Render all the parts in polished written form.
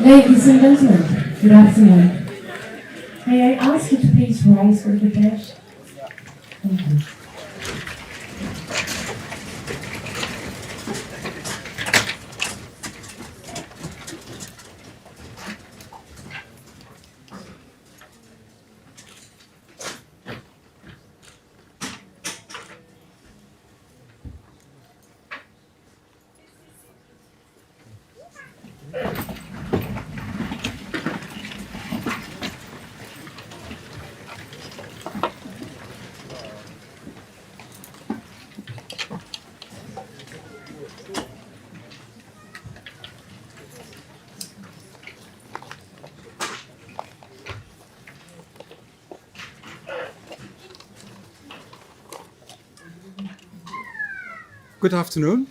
Ladies and gentlemen, good afternoon. May I ask you to please rise for the pledge? Thank you. Good afternoon.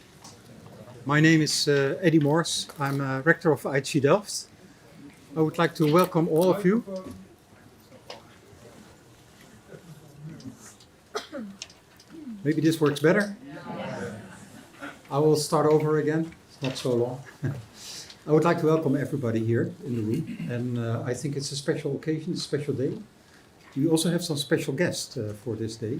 My name is Eddie Morse. I'm rector of IHE Delft. I would like to welcome all of you. Maybe this works better. I will start over again. It's not so long. I would like to welcome everybody here in the room, and I think it's a special occasion, a special day. We also have some special guests for this day.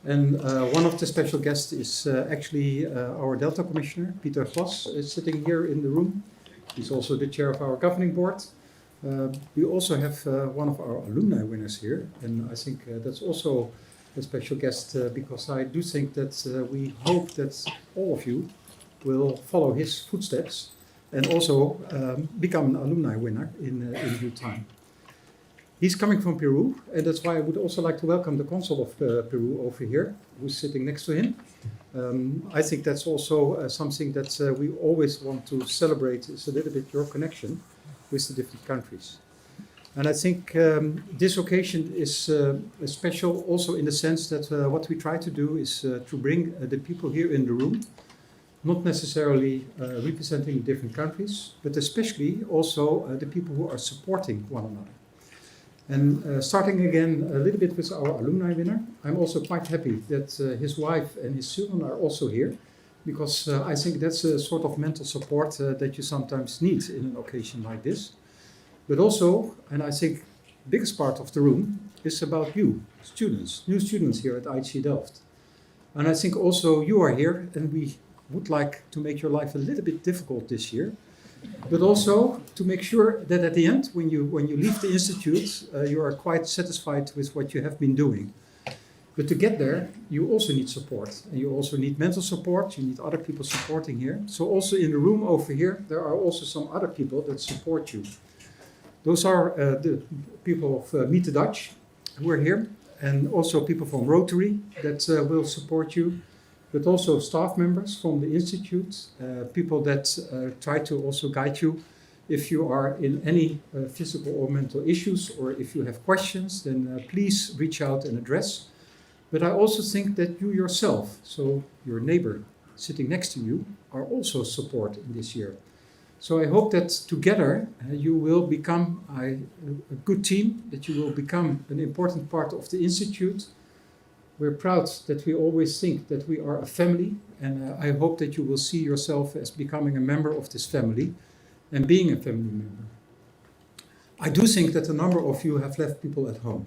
And one of the special guests is actually our Delta Commissioner, Pieter Glas, is sitting here in the room. He's also the chair of our governing board. We also have one of our alumni winners here, and I think that's also a special guest because I do think that we hope that all of you will follow his footsteps and also become an alumni winner in due time. He's coming from Peru, and that's why I would also like to welcome the consul of Peru over here, who's sitting next to him. I think that's also something that we always want to celebrate, is a little bit your connection with the different countries. And I think this occasion is special also in the sense that what we try to do is to bring the people here in the room, not necessarily representing different countries, but especially also the people who are supporting one another. And starting again a little bit with our alumni winner, I'm also quite happy that his wife and his children are also here, because I think that's a sort of mental support that you sometimes need in an occasion like this. But also, and I think the biggest part of the room is about you, students, new students here at IHE Delft. And I think also you are here, and we would like to make your life a little bit difficult this year, but also to make sure that at the end, when you leave the institute, you are quite satisfied with what you have been doing. But to get there, you also need support, and you also need mental support. You need other people supporting here. So also in the room over here, there are also some other people that support you. Those are the people of Meet the Dutch who are here, and also people from Rotary that will support you. But also staff members from the institute, people that try to also guide you if you are in any physical or mental issues, or if you have questions, then please reach out and address. But I also think that you yourself, so your neighbor sitting next to you, are also support in this year. So I hope that together you will become a good team, that you will become an important part of the institute. We're proud that we always think that we are a family, and I hope that you will see yourself as becoming a member of this family and being a family member. I do think that a number of you have left people at home.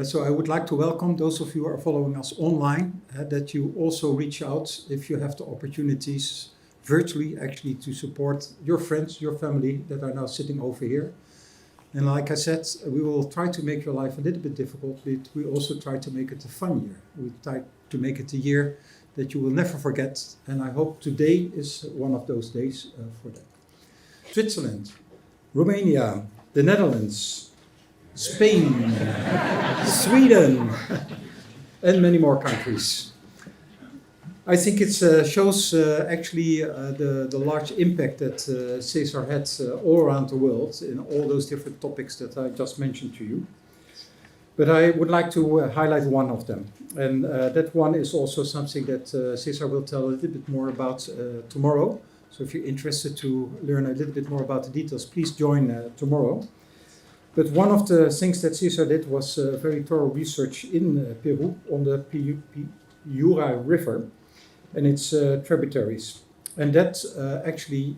So I would like to welcome those of you who are following us online, that you also reach out if you have the opportunities virtually actually to support your friends, your family that are now sitting over here. And like I said, we will try to make your life a little bit difficult, but we also try to make it a fun year. We try to make it a year that you will never forget, and I hope today is one of those days for that. Switzerland, Romania, the Netherlands, Spain, Sweden, and many more countries. I think it shows actually the large impact that Cesar had all around the world in all those different topics that I just mentioned to you. But I would like to highlight one of them. And that one is also something that Cesar will tell a little bit more about tomorrow. So if you're interested to learn a little bit more about the details, please join tomorrow. But one of the things that Cesar did was very thorough research in Peru on the Piura River and its tributaries. And that actually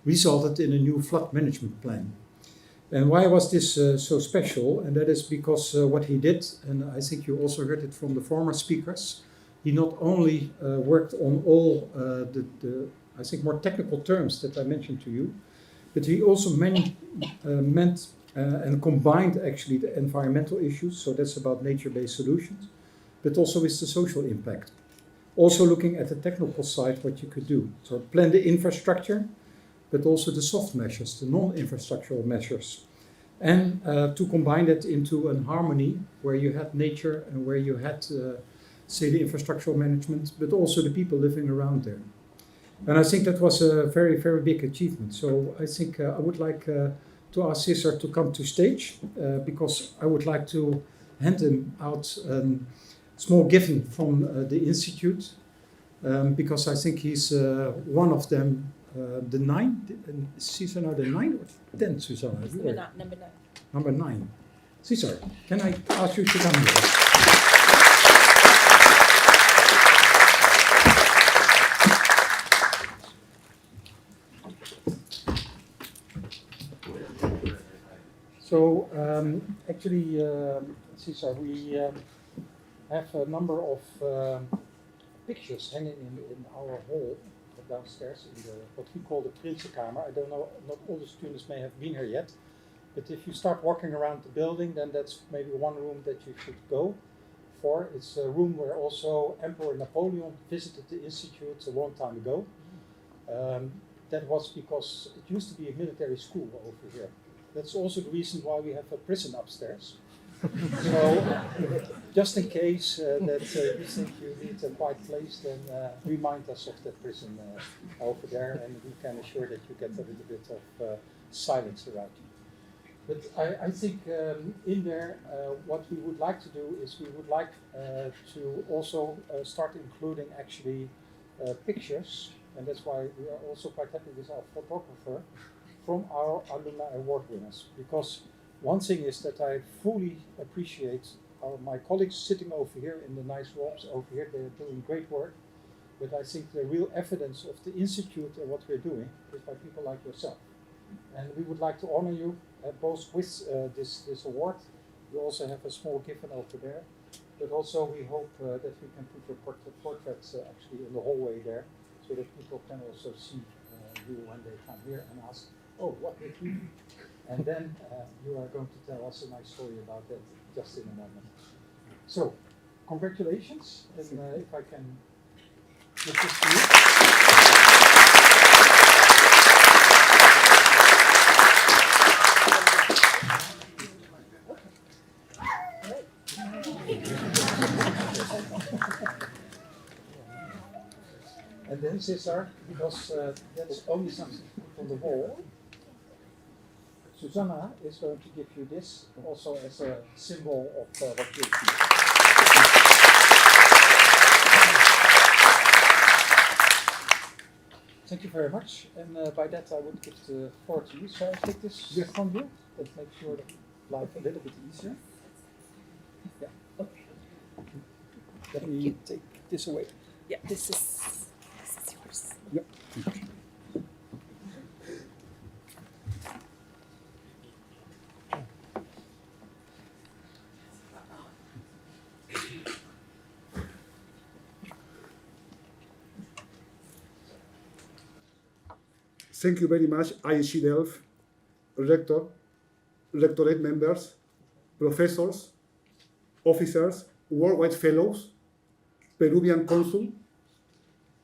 resulted in a new flood management plan. And why was this so special? And that is because what he did, and I think you also heard it from the former speakers, he not only worked on all the I think more technical terms that I mentioned to you, but he also meant and combined actually the environmental issues, so that's about nature-based solutions, but also with the social impact. Also looking at the technical side, what you could do. So plan the infrastructure, but also the soft measures, the non-infrastructural measures. And to combine that into a harmony where you had nature and where you had, say, the infrastructural management, but also the people living around there. And I think that was a very, very big achievement. So I think I would like to ask Cesar to come to stage because I would like to hand him out a small gift from the Institute because I think he's one of them, the 9. Is Cesar now the 9 or 10, Susanna? Number 9. Number 9. Cesar, can I ask you to come here? So actually, Cesar, we have a number of pictures hanging in our hall downstairs in what we call the Prinsenkamer. I don't know, not all the students may have been here yet, but if you start walking around the building, then that's maybe one room that you should go for. It's a room where also Emperor Napoleon visited the Institute a long time ago. That was because it used to be a military school over here. That's also the reason why we have a prison upstairs. So, just in case that you think you need a quiet place, then remind us of that prison over there, and we can assure that you get a little bit of silence around you. But I think in there, what we would like to do is we would like to also start including actually pictures, and that's why we are also quite happy with our photographer from our alumni award winners, because one thing is that I fully appreciate my colleagues sitting over here in the nice robes over here. They're doing great work, but I think the real evidence of the Institute and what we're doing is by people like yourself. And we would like to honor you both with this award. We also have a small gift over there, but also we hope that we can put your portraits actually in the hallway there, so that people can also see you when they come here and ask, oh, what did we do? And then you are going to tell us a nice story about that just in a moment. So, congratulations, and if I can give this to you. And then Cesar, because that's only something on the wall, Susanna is going to give you this also as a symbol of what you see. Thank you very much, and by that I would give the floor to you. So I take this from you, that makes your life a little bit easier. Yeah. Okay. Let me take this away. Yeah, this is yours. Yep. Thank you very much, IHE Delft, rector, rectorate members, professors, officers, worldwide fellows, Peruvian consul,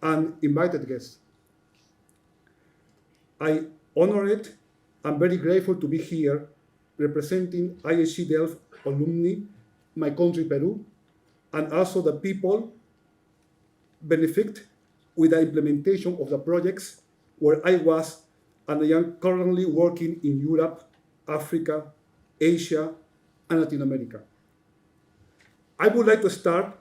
and invited guests. I honor it. I'm very grateful to be here representing IHE Delft Alumni, my country, Peru, and also the people benefit with the implementation of the projects where I was and I am currently working in Europe, Africa, Asia, and Latin America. I would like to start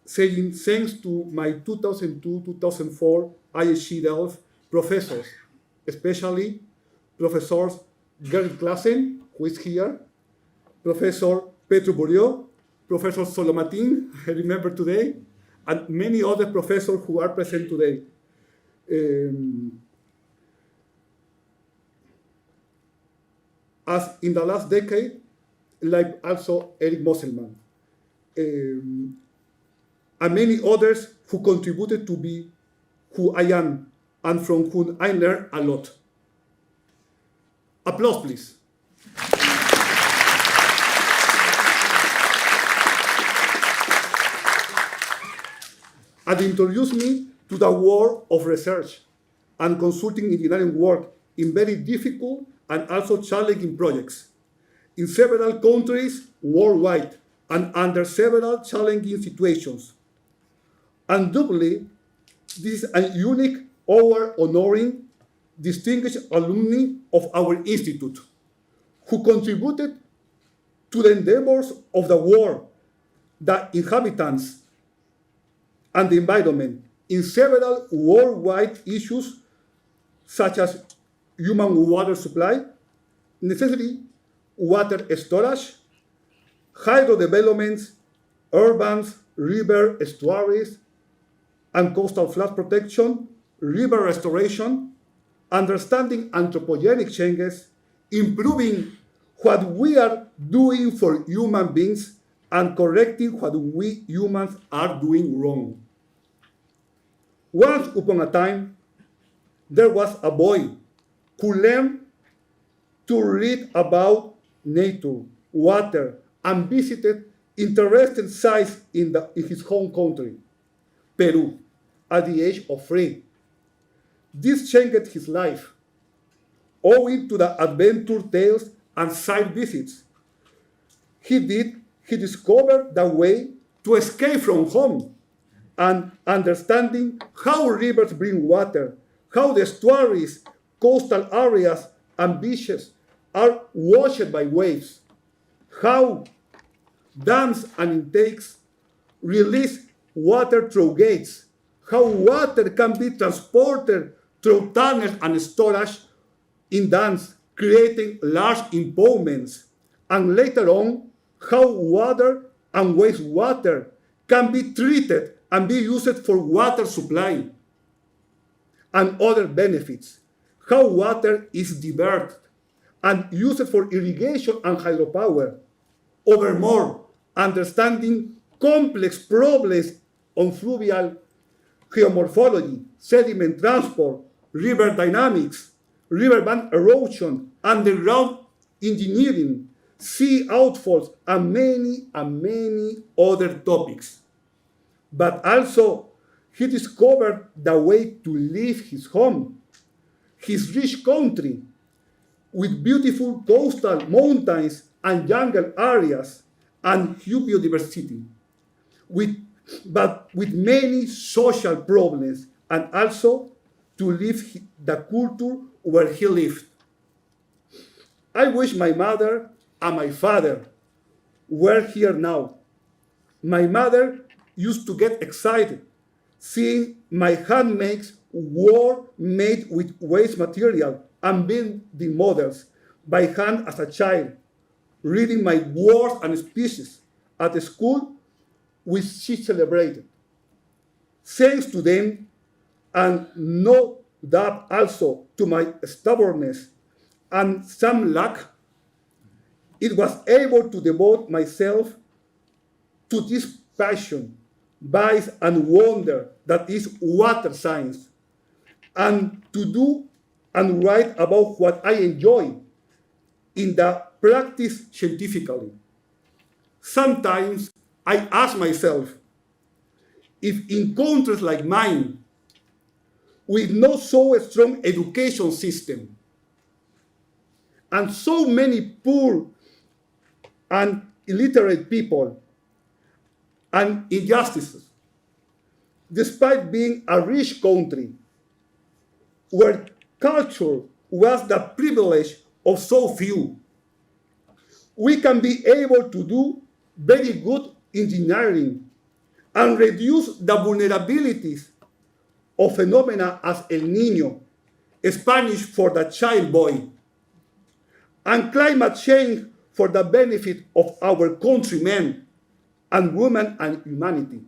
saying thanks to my 2002-2004 IHE Delft professors, especially Professors Gerd Klassen, who is here, Professor Petru Burió, Professor Solomatin, I remember today, and many other professors who are present today. as in the last decade, like also Eric Mosselman, and many others who contributed to be who I am and from whom I learned a lot. Applause, please. And introduced me to the world of research and consulting engineering work in very difficult and also challenging projects in several countries worldwide and under several challenging situations. Undoubtedly, this is a unique hour honoring distinguished alumni of our institute who contributed to the endeavors of the world, the inhabitants, and the environment in several worldwide issues such as human water supply, necessary water storage, hydro developments, urban river estuaries and coastal flood protection, river restoration, understanding anthropogenic changes, improving what we are doing for human beings, and correcting what we humans are doing wrong. Once upon a time, there was a boy who learned to read about nature, water, and visited interesting sites in his home country, Peru, at the age of 3. This changed his life, owing to the adventure tales and site visits. He discovered the way to escape from home and understanding how rivers bring water, how the estuaries, coastal areas, and beaches are washed by waves, how dams and intakes release water through gates, how water can be transported through tunnels and storage in dams, creating large impoundments, and later on, how water and wastewater can be treated and be used for water supply and other benefits, how water is diverted and used for irrigation and hydropower. Overmore, understanding complex problems on fluvial geomorphology, sediment transport, river dynamics, riverbank erosion, underground engineering, sea outfalls, and many other topics. But also, he discovered the way to leave his home, his rich country, with beautiful coastal mountains and jungle areas and huge biodiversity, but with many social problems, and also to live the culture where he lived. I wish my mother and my father were here now. My mother used to get excited seeing my handmaids work made with waste material and building models by hand as a child, reading my words and speeches at the school which she celebrated. Thanks to them, and no doubt also to my stubbornness and some luck, it was able to devote myself to this passion, vice, and wonder that is water science, and to do and write about what I enjoy in the practice scientifically. Sometimes I ask myself if in countries like mine, with no so strong education system and so many poor and illiterate people and injustices, despite being a rich country where culture was the privilege of so few, we can be able to do very good engineering and reduce the vulnerabilities of phenomena as El Niño, Spanish for the child boy, and climate change for the benefit of our countrymen and women and humanity.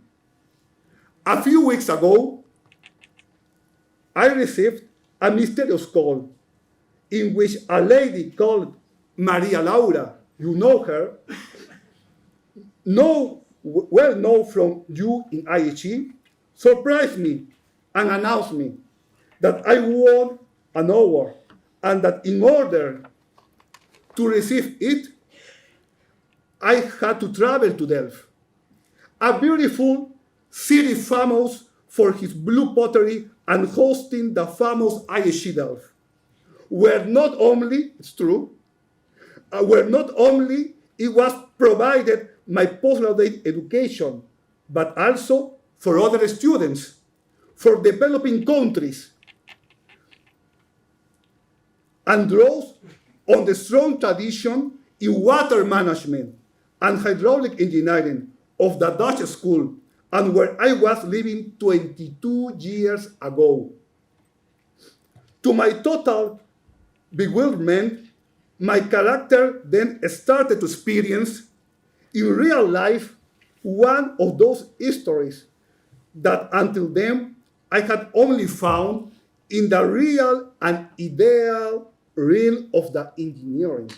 A few weeks ago, I received a mysterious call in which a lady called Maria Laura, you know her, well known from you in IHE, surprised me and announced me that I won an award and that in order to receive it, I had to travel to Delft, a beautiful city famous for his blue pottery and hosting the famous IHE Delft, where not only, it's true, where not only it was provided my postgraduate education, but also for other students, for developing countries, and draws on the strong tradition in water management and hydraulic engineering of the Dutch school, and where I was living 22 years ago. To my total bewilderment, my character then started to experience in real life one of those histories that until then I had only found in the real and ideal realm of the engineering.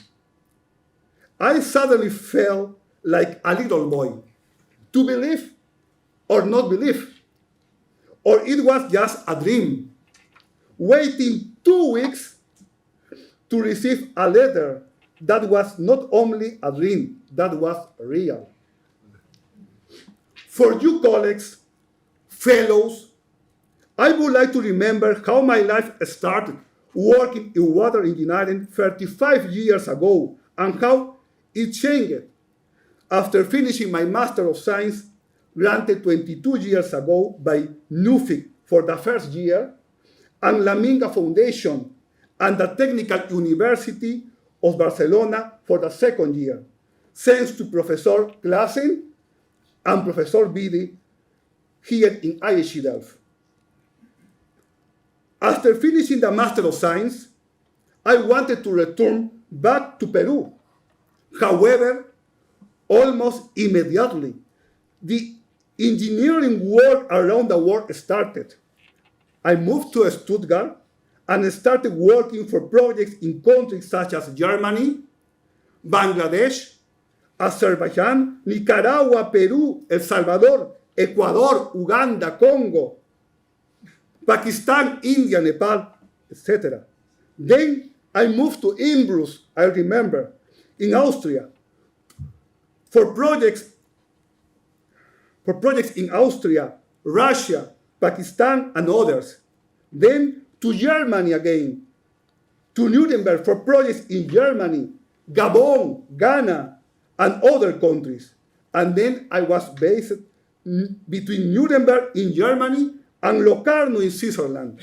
I suddenly felt like a little boy, to believe or not believe, or it was just a dream, waiting 2 weeks to receive a letter that was not only a dream, that was real. For you colleagues, fellows, I would like to remember how my life started working in water engineering 35 years ago and how it changed after finishing my Master of Science granted 22 years ago by NUFIC for the first year and La Minga Foundation and the Technical University of Barcelona for the second year, thanks to Professor Klassen and Professor Bidi here in IHE Delft. After finishing the Master of Science, I wanted to return back to Peru. However, almost immediately, the engineering work around the world started. I moved to Stuttgart and started working for projects in countries such as Germany, Bangladesh, Azerbaijan, Nicaragua, Peru, El Salvador, Ecuador, Uganda, Congo, Pakistan, India, Nepal, etc. Then I moved to Inbrus, I remember, in Austria, for projects in Austria, Russia, Pakistan, and others. Then to Germany again, to Nuremberg for projects in Germany, Gabon, Ghana, and other countries. And then I was based between Nuremberg in Germany and Locarno in Switzerland,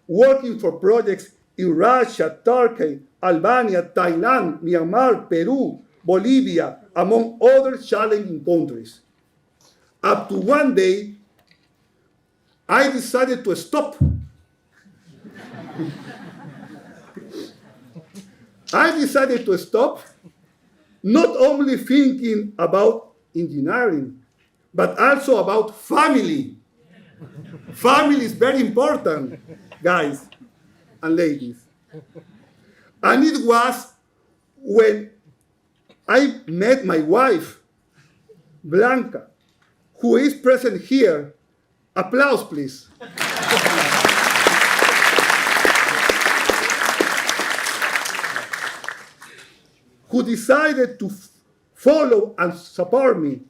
working for projects in Russia, Turkey, Albania, Thailand, Myanmar, Peru, Bolivia, among other challenging countries. Up to one day, I decided to stop. I decided to stop, not only thinking about engineering, but also about family. Family is very important, guys and ladies. And it was when I met my wife, Blanca, who is present here. Applause, please. Who decided to follow and support me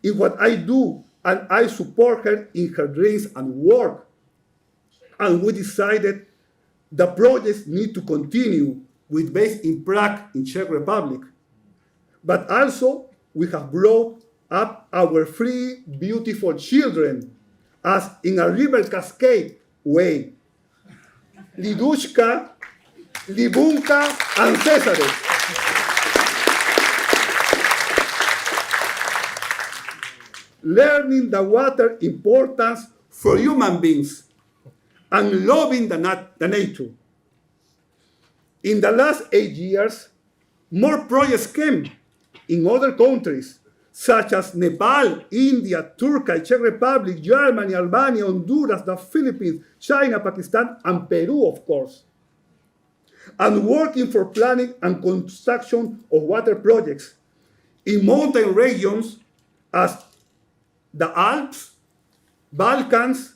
in what I do, and I support her in her dreams and work. And we decided the projects need to continue with base in Prague in Czech Republic. But also we have brought up our 3 beautiful children as in a river cascade way. Lidushka, Libunka, and Cesar. Learning the water importance for human beings and loving the nature. In the last 8 years, more projects came in other countries, such as Nepal, India, Turkey, Czech Republic, Germany, Albania, Honduras, the Philippines, China, Pakistan, and Peru, of course. and working for planning and construction of water projects in mountain regions as the Alps, Balkans,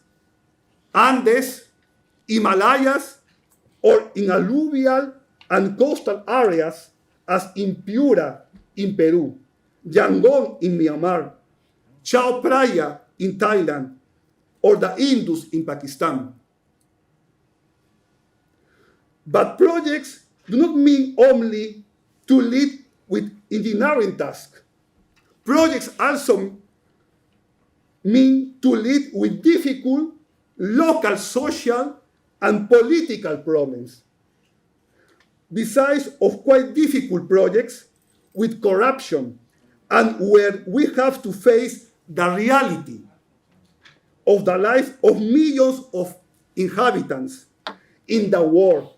Andes, Himalayas, or in alluvial and coastal areas as in Piura in Peru, Yangon in Myanmar, Chao Phraya in Thailand, or the Indus in Pakistan. But projects do not mean only to lead with engineering tasks. Projects also mean to lead with difficult local social and political problems. Besides of quite difficult projects with corruption and where we have to face the reality of the life of millions of inhabitants in the world,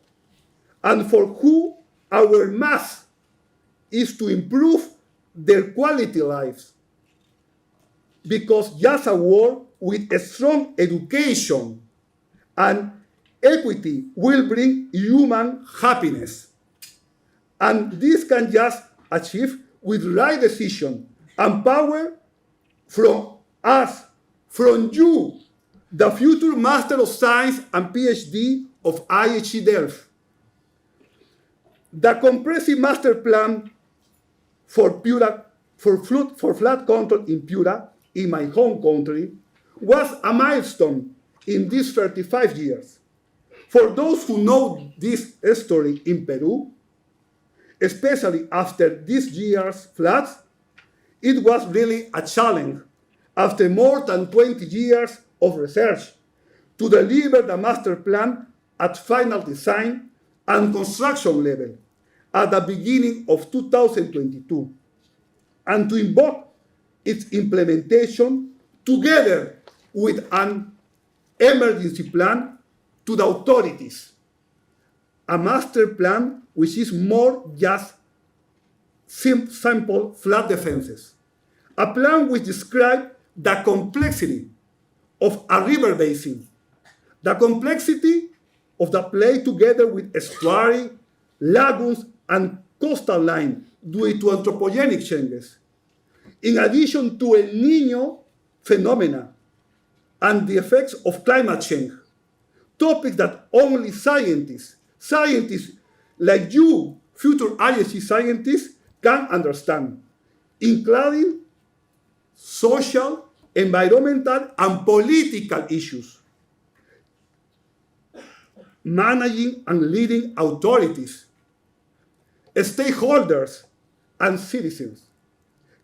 and for who our mass is to improve their quality lives. Because just a world with a strong education and equity will bring human happiness. And this can just achieve with right decision and power from us, from you, the future Master of Science and PhD of IHE Delft. The comprehensive master plan for Piura, for flood control in Piura, in my home country, was a milestone in these 35 years. For those who know this story in Peru, especially after this year's floods, it was really a challenge after more than 20 years of research to deliver the master plan at final design and construction level at the beginning of 2022, and to invoke its implementation together with an emergency plan to the authorities. A master plan which is more just simple flood defenses. A plan which describes the complexity of a river basin, the complexity of the play together with estuary, lagoons, and coastal line due to anthropogenic changes, in addition to El Niño phenomena and the effects of climate change, topics that only scientists like you, future IHE scientists, can understand, including social, environmental, and political issues, managing and leading authorities, stakeholders, and citizens,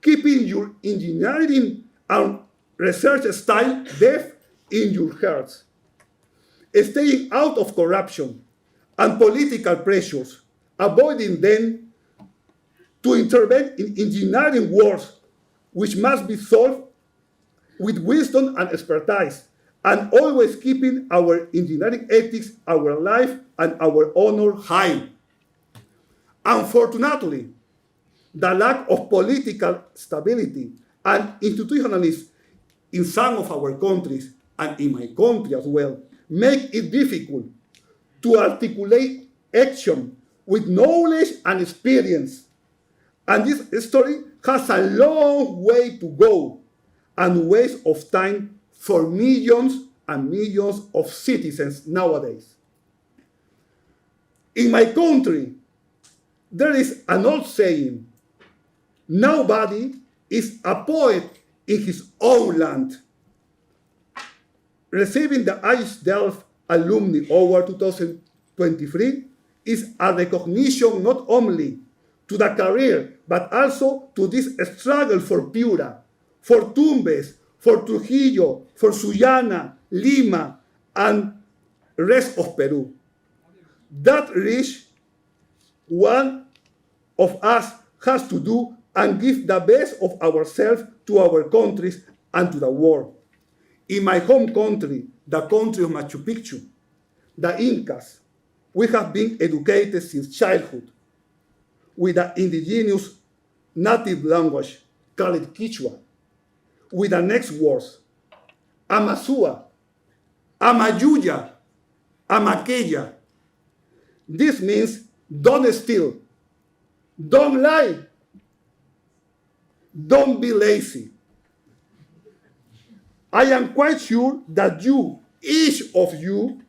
keeping your engineering and research style deep in your hearts, staying out of corruption and political pressures, avoiding them to intervene in engineering wars, which must be solved with wisdom and expertise, and always keeping our engineering ethics, our life, and our honor high. Unfortunately, the lack of political stability and institutionalism in some of our countries, and in my country as well, make it difficult to articulate action with knowledge and experience. And this story has a long way to go and waste of time for millions and millions of citizens nowadays. In my country, there is an old saying, nobody is a poet in his own land. Receiving the IHE Delft Alumni Award 2023 is a recognition not only to the career, but also to this struggle for Piura, for Tumbes, for Trujillo, for Sullana, Lima, and rest of Peru. That reach one of us has to do and give the best of ourselves to our countries and to the world. In my home country, the country of Machu Picchu, the Incas, we have been educated since childhood with the indigenous native language called Quechua, with the next words, Amazua, Amayuya, Amaqueya. This means don't steal, don't lie, don't be lazy. I am quite sure that you, each of you,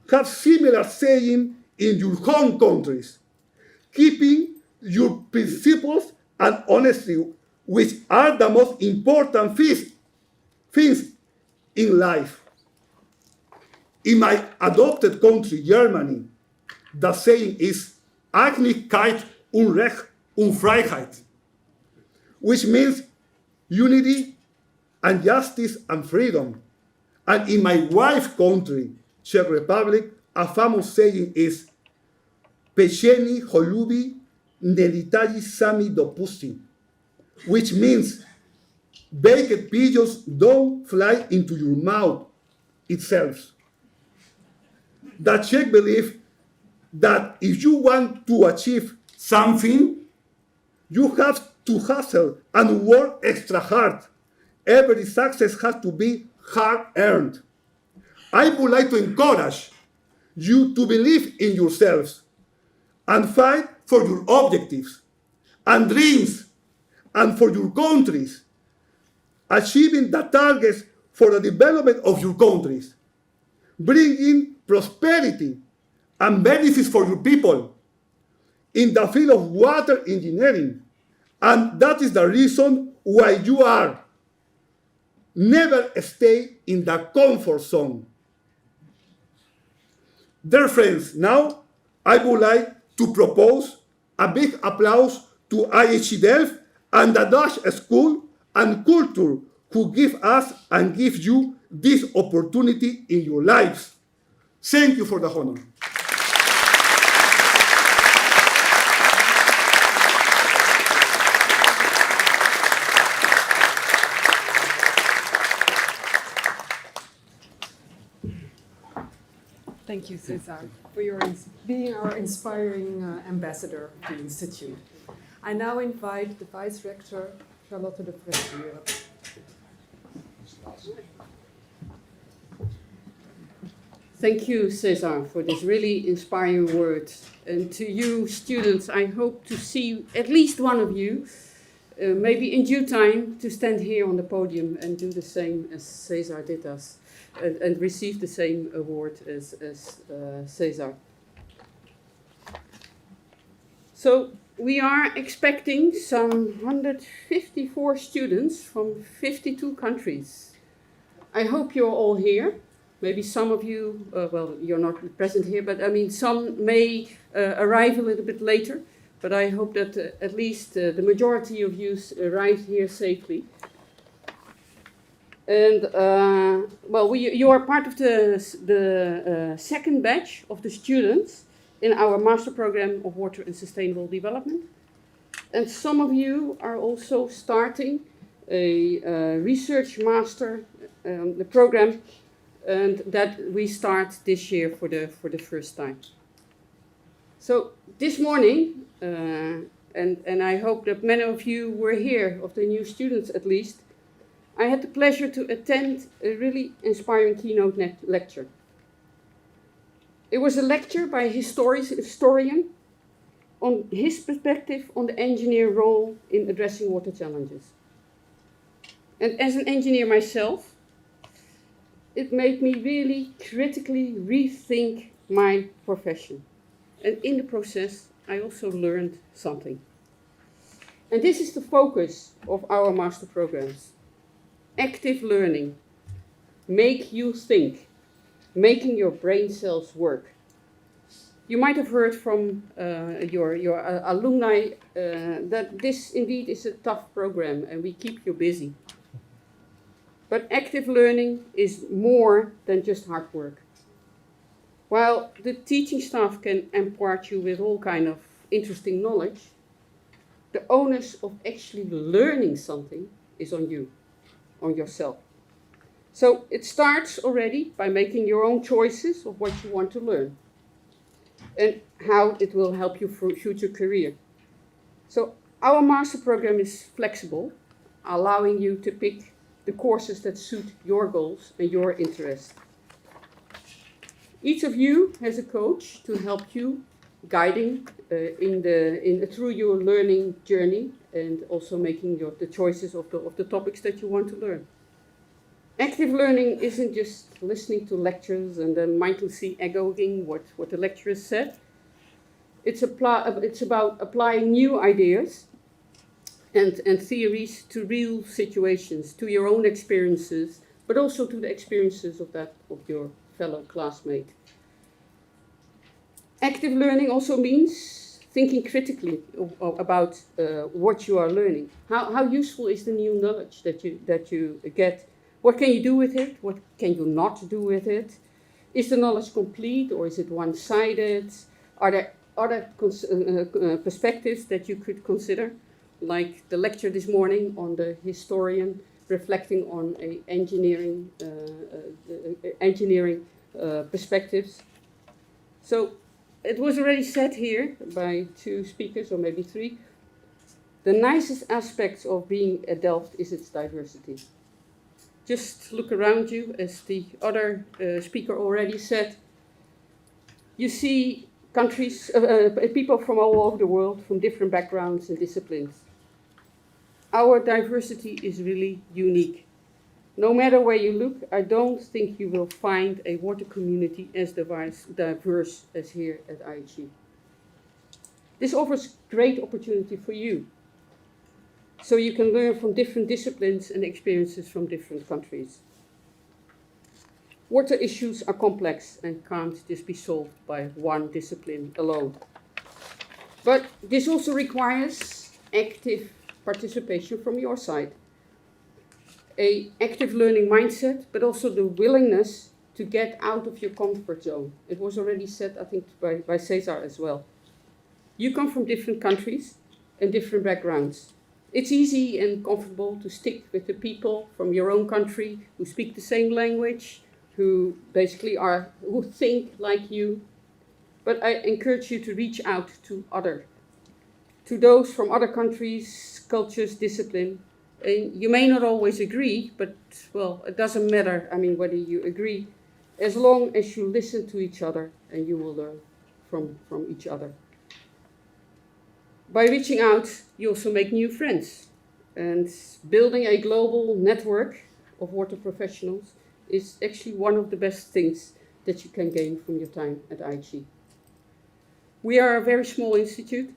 have similar saying in your home countries, keeping your principles and honesty, which are the most important things in life. In my adopted country, Germany, the saying is Einigkeit, Unrecht, Freiheit, which means unity and justice and freedom. And in my wife's country, Czech Republic, a famous saying is Pečení holuby nelítají sami do pusty, which means baked pigeons don't fly into your mouth itself. The Czech believe that if you want to achieve something, you have to hustle and work extra hard. Every success has to be hard-earned. I would like to encourage you to believe in yourselves and fight for your objectives and dreams and for your countries, achieving the targets for the development of your countries, bringing prosperity and benefits for your people in the field of water engineering. And that is the reason why you are. Never stay in the comfort zone. Dear friends, now I would like to propose a big applause to IHE Delft and the Dutch School and Culture who give us and give you this opportunity in your lives. Thank you for the honor. Thank you, Cesar, for being our inspiring ambassador to the Institute. I now invite the Vice Rector, Charlotte de Presbuur. Thank you, César, for this really inspiring words. And to you, students, I hope to see at least one of you, maybe in due time, to stand here on the podium and do the same as César did us. And receive the same award as César. So we are expecting some 154 students from 52 countries. I hope you're all here. Maybe some of you, well, you're not present here, but I mean, some may arrive a little bit later. But I hope that at least the majority of you arrive here safely. And well, you are part of the second batch of the students in our master program of water and sustainable development. And some of you are also starting a research master the program, and that we start this year for the first time. So this morning, and I hope that many of you were here, of the new students at least, I had the pleasure to attend a really inspiring keynote lecture. It was a lecture by a historian on his perspective on the engineer role in addressing water challenges. And as an engineer myself, it made me really critically rethink my profession. And in the process, I also learned something. And this is the focus of our master programs. Active learning, make you think, making your brain cells work. You might have heard from your alumni that this indeed is a tough program and we keep you busy. But active learning is more than just hard work. While the teaching staff can impart you with all kind of interesting knowledge, the onus of actually learning something is on you. On yourself. So it starts already by making your own choices of what you want to learn and how it will help you for future career. So our master program is flexible, allowing you to pick the courses that suit your goals and your interests. Each of you has a coach to help you guiding through your learning journey, and also making the choices of the topics that you want to learn. Active learning isn't just listening to lectures and then mindlessly echoing what the lecturer said. It's about applying new ideas and theories to real situations, to your own experiences, but also to the experiences of your fellow classmate. Active learning also means thinking critically about what you are learning. How useful is the new knowledge that you get? What can you do with it? What can you not do with it? Is the knowledge complete or is it one-sided? Are there other perspectives that you could consider? Like the lecture this morning on the historian reflecting on engineering perspectives. So it was already said here by 2 speakers, or maybe 3. The nicest aspects of being at Delft is its diversity. Just look around you, as the other speaker already said. You see countries, people from all over the world, from different backgrounds and disciplines. Our diversity is really unique. No matter where you look, I don't think you will find a water community as diverse as here at IHE. This offers great opportunity for you, so you can learn from different disciplines and experiences from different countries. Water issues are complex and can't just be solved by one discipline alone. But this also requires active participation from your side. An active learning mindset, but also the willingness to get out of your comfort zone. It was already said, I think, by Cesar as well. You come from different countries and different backgrounds. It's easy and comfortable to stick with the people from your own country who speak the same language, who basically who think like you. But I encourage you to reach out to those from other countries, cultures, discipline. And you may not always agree, but well, it doesn't matter, whether you agree, as long as you listen to each other and you will learn from each other. By reaching out, you also make new friends, and building a global network of water professionals is actually one of the best things that you can gain from your time at IHE. We are a very small institute,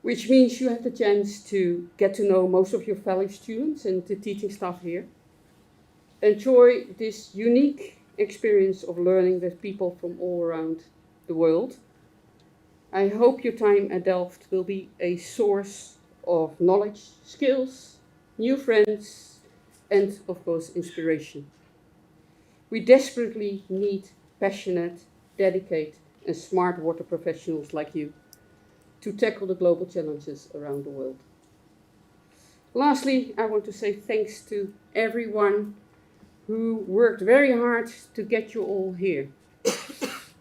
which means you have the chance to get to know most of your fellow students and the teaching staff here. Enjoy this unique experience of learning with people from all around the world. I hope your time at Delft will be a source of knowledge, skills, new friends, and of course inspiration. We desperately need passionate, dedicated, and smart water professionals like you to tackle the global challenges around the world. Lastly, I want to say thanks to everyone who worked very hard to get you all here.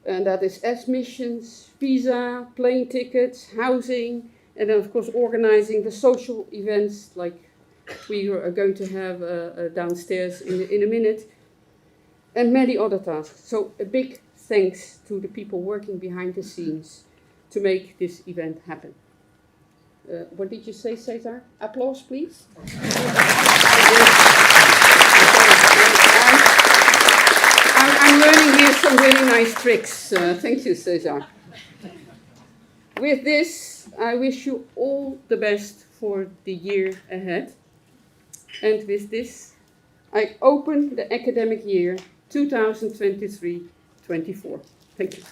And that is admissions, visa, plane tickets, housing, and then of course organizing the social events like we are going to have downstairs in a minute, and many other tasks. So a big thanks to the people working behind the scenes to make this event happen. What did you say, Cesar? Applause, please. I'm learning here some really nice tricks. Thank you, Cesar. With this, I wish you all the best for the year ahead. And with this, I open the academic year 2023-24. Thank you.